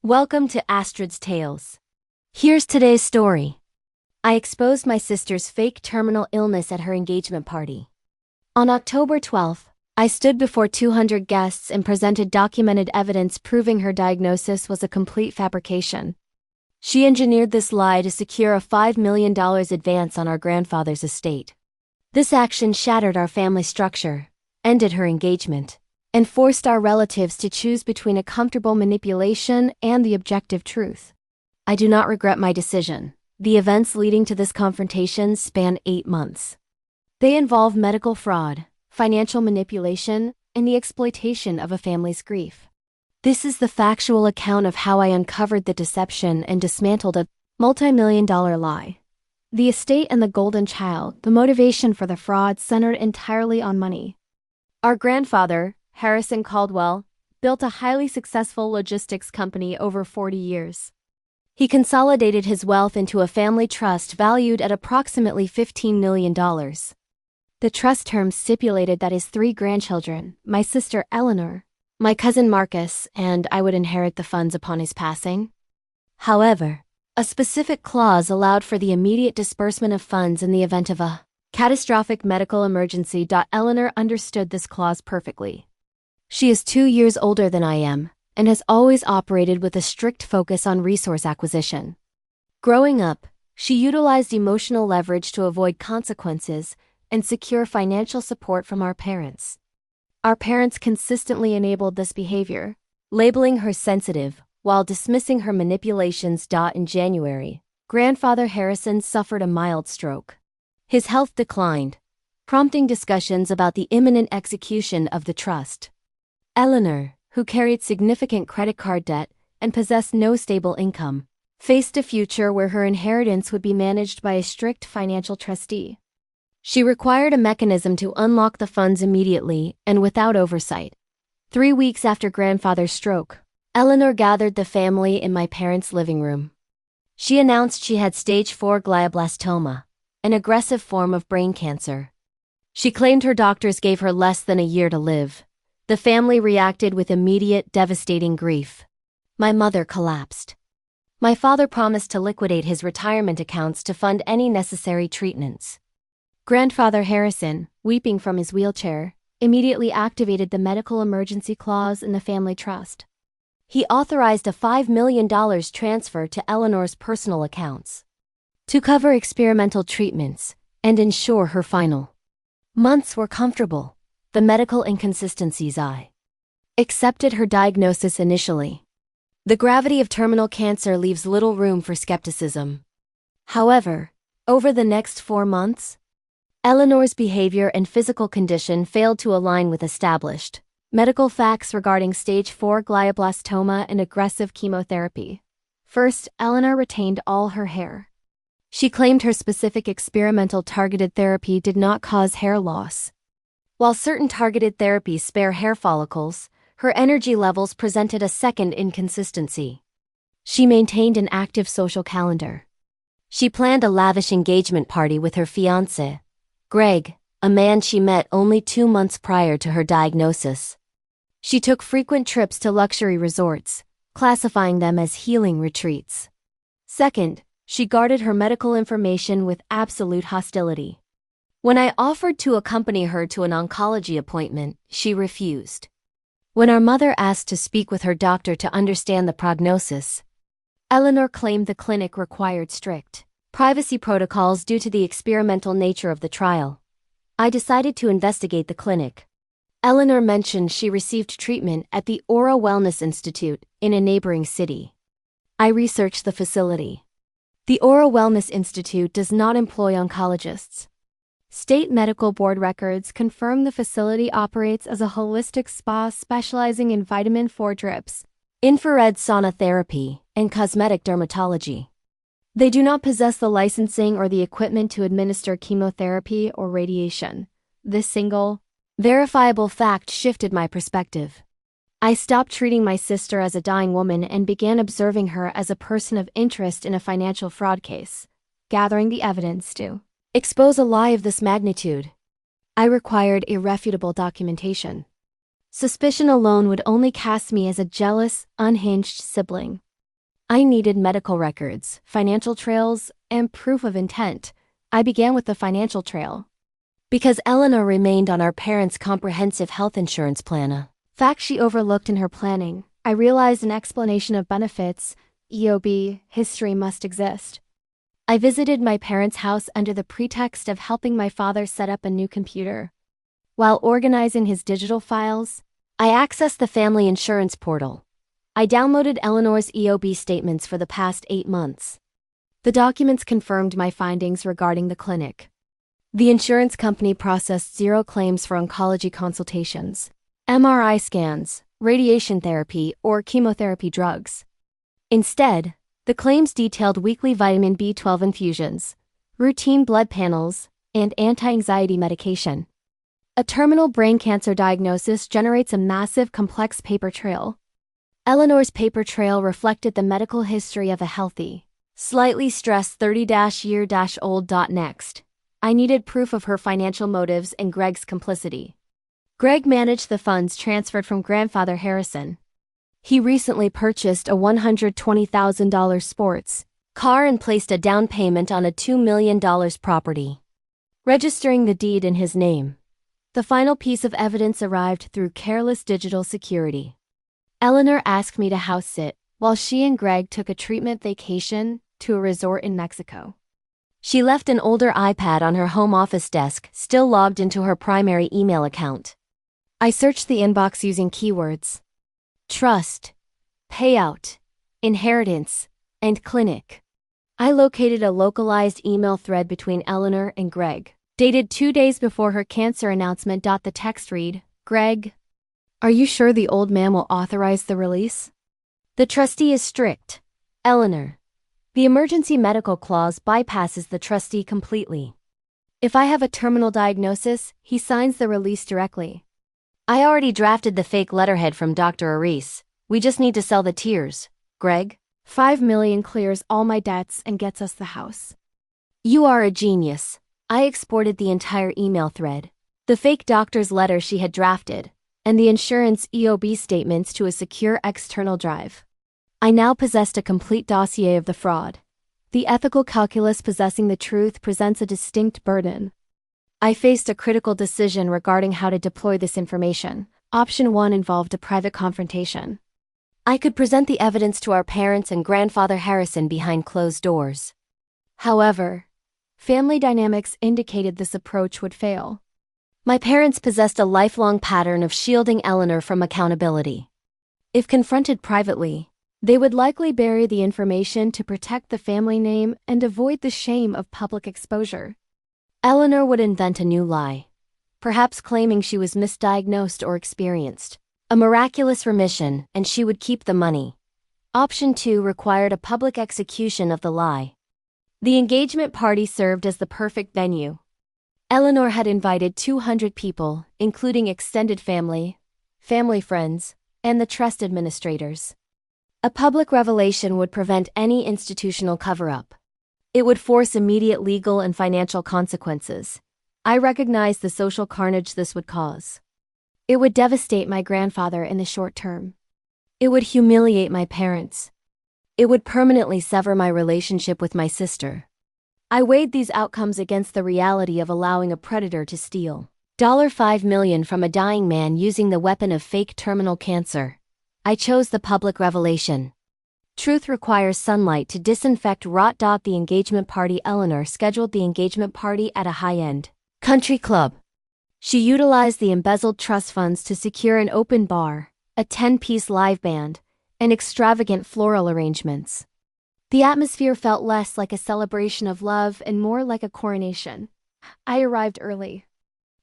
Welcome to Astrid's Tales. Here's today's story. I exposed my sister's fake terminal illness at her engagement party. On October 12th, I stood before 200 guests and presented documented evidence proving her diagnosis was a complete fabrication. She engineered this lie to secure a $5 million advance on our grandfather's estate. This action shattered our family structure, ended her engagement, and forced our relatives to choose between a comfortable manipulation and the objective truth. I do not regret my decision. The events leading to this confrontation span 8 months. They involve medical fraud, financial manipulation, and the exploitation of a family's grief. This is the factual account of how I uncovered the deception and dismantled a multi-million-dollar lie. The estate and the golden child, the motivation for the fraud centered entirely on money. Our grandfather, Harrison Caldwell, built a highly successful logistics company over 40 years. He consolidated his wealth into a family trust valued at approximately $15 million. The trust terms stipulated that his 3 grandchildren, my sister Eleanor, my cousin Marcus, and I would inherit the funds upon his passing. However, a specific clause allowed for the immediate disbursement of funds in the event of a catastrophic medical emergency. Eleanor understood this clause perfectly. She is 2 years older than I am, and has always operated with a strict focus on resource acquisition. Growing up, she utilized emotional leverage to avoid consequences and secure financial support from our parents. Our parents consistently enabled this behavior, labeling her sensitive, while dismissing her manipulations. In January, Grandfather Harrison suffered a mild stroke. His health declined, prompting discussions about the imminent execution of the trust. Eleanor, who carried significant credit card debt and possessed no stable income, faced a future where her inheritance would be managed by a strict financial trustee. She required a mechanism to unlock the funds immediately and without oversight. 3 weeks after Grandfather's stroke, Eleanor gathered the family in my parents' living room. She announced she had stage 4 glioblastoma, an aggressive form of brain cancer. She claimed her doctors gave her less than a year to live. The family reacted with immediate, devastating grief. My mother collapsed. My father promised to liquidate his retirement accounts to fund any necessary treatments. Grandfather Harrison, weeping from his wheelchair, immediately activated the medical emergency clause in the family trust. He authorized a $5 million transfer to Eleanor's personal accounts to cover experimental treatments and ensure her final months were comfortable. The medical inconsistencies. I accepted her diagnosis initially. The gravity of terminal cancer leaves little room for skepticism. However, over the next 4 months, Eleanor's behavior and physical condition failed to align with established medical facts regarding stage 4 glioblastoma and aggressive chemotherapy. First, Eleanor retained all her hair. She claimed her specific experimental targeted therapy did not cause hair loss. While certain targeted therapies spare hair follicles, her energy levels presented a second inconsistency. She maintained an active social calendar. She planned a lavish engagement party with her fiancé, Greg, a man she met only 2 months prior to her diagnosis. She took frequent trips to luxury resorts, classifying them as healing retreats. Second, she guarded her medical information with absolute hostility. When I offered to accompany her to an oncology appointment, she refused. When our mother asked to speak with her doctor to understand the prognosis, Eleanor claimed the clinic required strict privacy protocols due to the experimental nature of the trial. I decided to investigate the clinic. Eleanor mentioned she received treatment at the Aura Wellness Institute in a neighboring city. I researched the facility. The Aura Wellness Institute does not employ oncologists. State medical board records confirm the facility operates as a holistic spa specializing in vitamin 4 drips, infrared sauna therapy, and cosmetic dermatology. They do not possess the licensing or the equipment to administer chemotherapy or radiation. This single, verifiable fact shifted my perspective. I stopped treating my sister as a dying woman and began observing her as a person of interest in a financial fraud case, gathering the evidence to expose a lie of this magnitude. I required irrefutable documentation. Suspicion alone would only cast me as a jealous, unhinged sibling. I needed medical records, financial trails, and proof of intent. I began with the financial trail. Because Eleanor remained on our parents' comprehensive health insurance plan, a fact she overlooked in her planning, I realized an explanation of benefits, EOB, history must exist. I visited my parents' house under the pretext of helping my father set up a new computer. While organizing his digital files, I accessed the family insurance portal. I downloaded Eleanor's EOB statements for the past 8 months. The documents confirmed my findings regarding the clinic. The insurance company processed 0 claims for oncology consultations, MRI scans, radiation therapy, or chemotherapy drugs. Instead, the claims detailed weekly vitamin B12 infusions, routine blood panels, and anti-anxiety medication. A terminal brain cancer diagnosis generates a massive, complex paper trail. Eleanor's paper trail reflected the medical history of a healthy, slightly stressed 30-year-old. Next, I needed proof of her financial motives and Greg's complicity. Greg managed the funds transferred from grandfather Harrison. He recently purchased a $120,000 sports car and placed a down payment on a $2 million property, registering the deed in his name. The final piece of evidence arrived through careless digital security. Eleanor asked me to house sit while she and Greg took a treatment vacation to a resort in Mexico. She left an older iPad on her home office desk, still logged into her primary email account. I searched the inbox using keywords: trust, payout, inheritance, and clinic. I located a localized email thread between Eleanor and Greg, dated 2 days before her cancer announcement. The text read, "Greg, are you sure the old man will authorize the release? The trustee is strict. Eleanor, the emergency medical clause bypasses the trustee completely. If I have a terminal diagnosis, he signs the release directly. I already drafted the fake letterhead from Dr. Aris. We just need to sell the tiers. Greg, $5 million clears all my debts and gets us the house." You are a genius. I exported the entire email thread, the fake doctor's letter she had drafted, and the insurance EOB statements to a secure external drive. I now possessed a complete dossier of the fraud. The ethical calculus possessing the truth presents a distinct burden. I faced a critical decision regarding how to deploy this information. Option 1 involved a private confrontation. I could present the evidence to our parents and grandfather Harrison behind closed doors. However, family dynamics indicated this approach would fail. My parents possessed a lifelong pattern of shielding Eleanor from accountability. If confronted privately, they would likely bury the information to protect the family name and avoid the shame of public exposure. Eleanor would invent a new lie, perhaps claiming she was misdiagnosed or experienced a miraculous remission, and she would keep the money. Option 2 required a public execution of the lie. The engagement party served as the perfect venue. Eleanor had invited 200 people, including extended family, family friends, and the trust administrators. A public revelation would prevent any institutional cover-up. It would force immediate legal and financial consequences. I recognized the social carnage this would cause. It would devastate my grandfather in the short term. It would humiliate my parents. It would permanently sever my relationship with my sister. I weighed these outcomes against the reality of allowing a predator to steal $5 million from a dying man using the weapon of fake terminal cancer. I chose the public revelation. Truth requires sunlight to disinfect rot. The engagement party. Eleanor scheduled the engagement party at a high-end country club. She utilized the embezzled trust funds to secure an open bar, a 10-piece live band, and extravagant floral arrangements. The atmosphere felt less like a celebration of love and more like a coronation. I arrived early.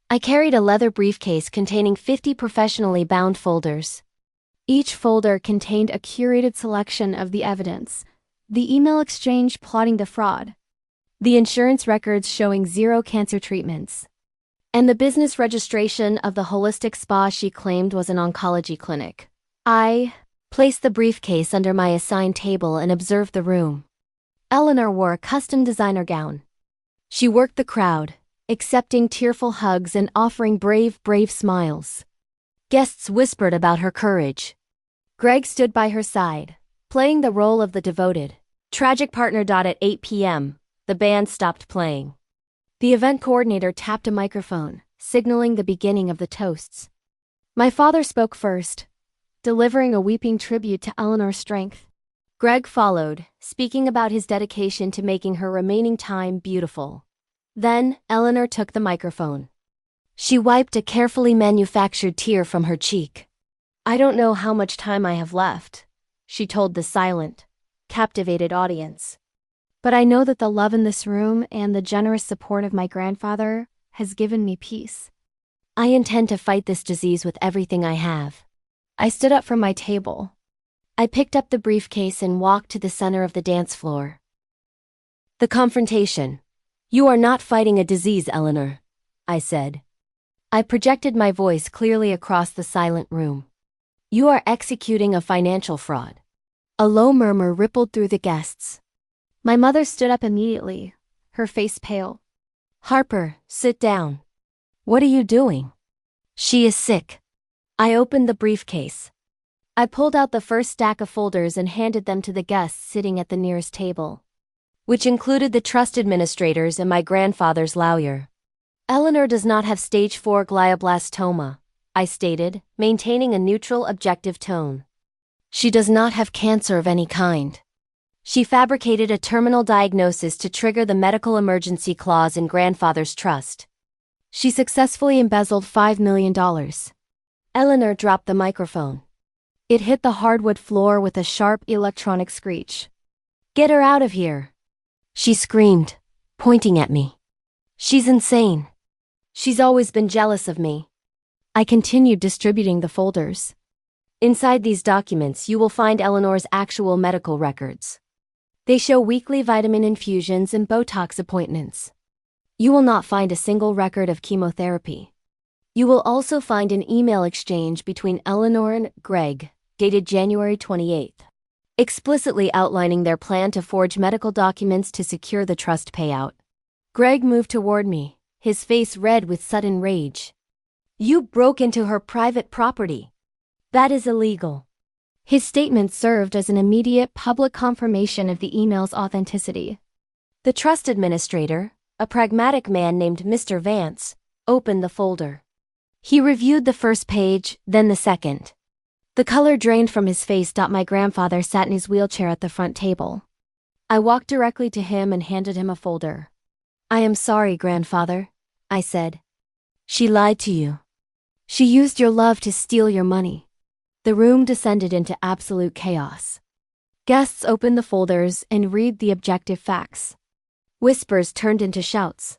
I carried a leather briefcase containing 50 professionally bound folders. Each folder contained a curated selection of the evidence: the email exchange plotting the fraud, the insurance records showing 0 cancer treatments, and the business registration of the holistic spa she claimed was an oncology clinic. I placed the briefcase under my assigned table and observed the room. Eleanor wore a custom designer gown. She worked the crowd, accepting tearful hugs and offering brave smiles. Guests whispered about her courage. Greg stood by her side, playing the role of the devoted, tragic partner. At 8 p.m., the band stopped playing. The event coordinator tapped a microphone, signaling the beginning of the toasts. My father spoke first, delivering a weeping tribute to Eleanor's strength. Greg followed, speaking about his dedication to making her remaining time beautiful. Then, Eleanor took the microphone. She wiped a carefully manufactured tear from her cheek. "I don't know how much time I have left," she told the silent, captivated audience. "But I know that the love in this room and the generous support of my grandfather has given me peace. I intend to fight this disease with everything I have." I stood up from my table. I picked up the briefcase and walked to the center of the dance floor. "The confrontation. You are not fighting a disease, Eleanor," I said. I projected my voice clearly across the silent room. "You are executing a financial fraud." A low murmur rippled through the guests. My mother stood up immediately, her face pale. "Harper, sit down. What are you doing?" "She is sick." I opened the briefcase. I pulled out the first stack of folders and handed them to the guests sitting at the nearest table, which included the trust administrators and my grandfather's lawyer. "Eleanor does not have stage 4 glioblastoma," I stated, maintaining a neutral, objective tone. "She does not have cancer of any kind. She fabricated a terminal diagnosis to trigger the medical emergency clause in grandfather's trust. She successfully embezzled $5 million. Eleanor dropped the microphone. It hit the hardwood floor with a sharp electronic screech. "Get her out of here," she screamed, pointing at me. "She's insane. She's always been jealous of me." I continued distributing the folders. "Inside these documents you will find Eleanor's actual medical records. They show weekly vitamin infusions and Botox appointments. You will not find a single record of chemotherapy. You will also find an email exchange between Eleanor and Greg, dated January 28th, explicitly outlining their plan to forge medical documents to secure the trust payout." Greg moved toward me, his face red with sudden rage. "You broke into her private property. That is illegal." His statement served as an immediate public confirmation of the email's authenticity. The trust administrator, a pragmatic man named Mr. Vance, opened the folder. He reviewed the first page, then the second. The color drained from his face. My grandfather sat in his wheelchair at the front table. I walked directly to him and handed him a folder. "I am sorry, grandfather," I said. "She lied to you. She used your love to steal your money." The room descended into absolute chaos. Guests opened the folders and read the objective facts. Whispers turned into shouts.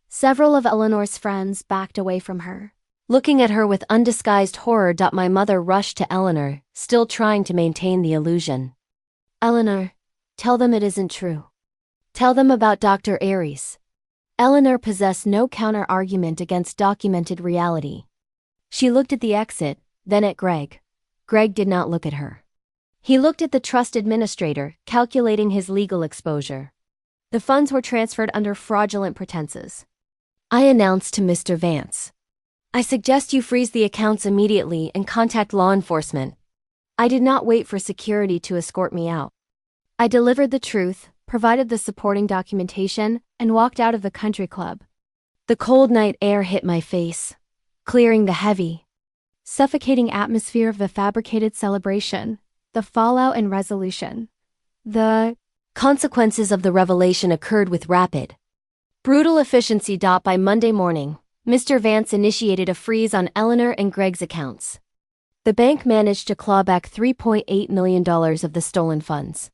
Several of Eleanor's friends backed away from her, looking at her with undisguised horror. My mother rushed to Eleanor, still trying to maintain the illusion. "Eleanor, tell them it isn't true. Tell them about Dr. Aries." Eleanor possessed no counter-argument against documented reality. She looked at the exit, then at Greg. Greg did not look at her. He looked at the trust administrator, calculating his legal exposure. The funds were transferred under fraudulent pretenses. I announced to Mr. Vance, "I suggest you freeze the accounts immediately and contact law enforcement." I did not wait for security to escort me out. I delivered the truth, provided the supporting documentation, and walked out of the country club. The cold night air hit my face, clearing the heavy, suffocating atmosphere of the fabricated celebration, the fallout and resolution. The consequences of the revelation occurred with rapid, brutal efficiency. By Monday morning, Mr. Vance initiated a freeze on Eleanor and Greg's accounts. The bank managed to claw back $3.8 million of the stolen funds.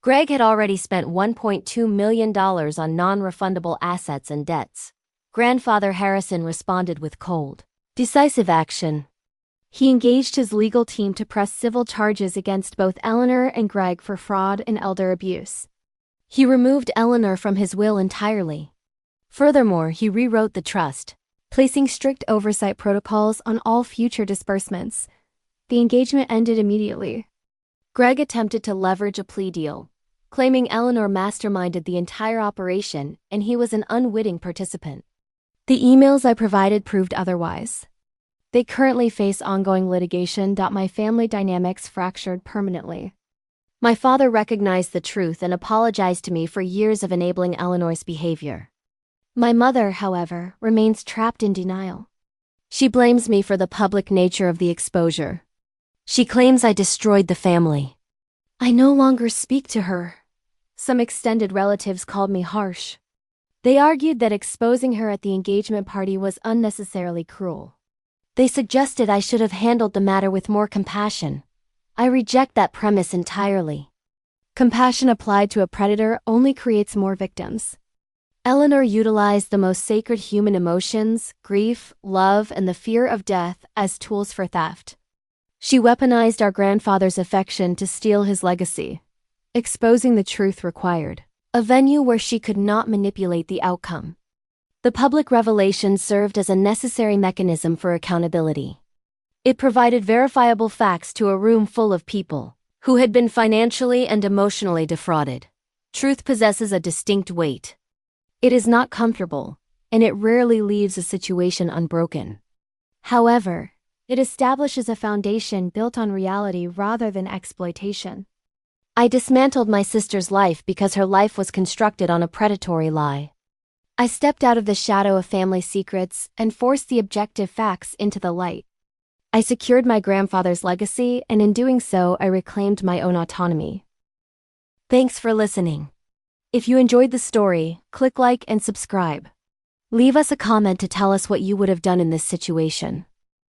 Greg had already spent $1.2 million on non-refundable assets and debts. Grandfather Harrison responded with cold, decisive action. He engaged his legal team to press civil charges against both Eleanor and Greg for fraud and elder abuse. He removed Eleanor from his will entirely. Furthermore, he rewrote the trust, placing strict oversight protocols on all future disbursements. The engagement ended immediately. Greg attempted to leverage a plea deal, claiming Eleanor masterminded the entire operation and he was an unwitting participant. The emails I provided proved otherwise. They currently face ongoing litigation. My family dynamics fractured permanently. My father recognized the truth and apologized to me for years of enabling Eleanor's behavior. My mother, however, remains trapped in denial. She blames me for the public nature of the exposure. She claims I destroyed the family. I no longer speak to her. Some extended relatives called me harsh. They argued that exposing her at the engagement party was unnecessarily cruel. They suggested I should have handled the matter with more compassion. I reject that premise entirely. Compassion applied to a predator only creates more victims. Eleanor utilized the most sacred human emotions, grief, love, and the fear of death, as tools for theft. She weaponized our grandfather's affection to steal his legacy, exposing the truth required a venue where she could not manipulate the outcome. The public revelation served as a necessary mechanism for accountability. It provided verifiable facts to a room full of people who had been financially and emotionally defrauded. Truth possesses a distinct weight. It is not comfortable, and it rarely leaves a situation unbroken. However, it establishes a foundation built on reality rather than exploitation. I dismantled my sister's life because her life was constructed on a predatory lie. I stepped out of the shadow of family secrets and forced the objective facts into the light. I secured my grandfather's legacy, and in doing so, I reclaimed my own autonomy. Thanks for listening. If you enjoyed the story, click like and subscribe. Leave us a comment to tell us what you would have done in this situation.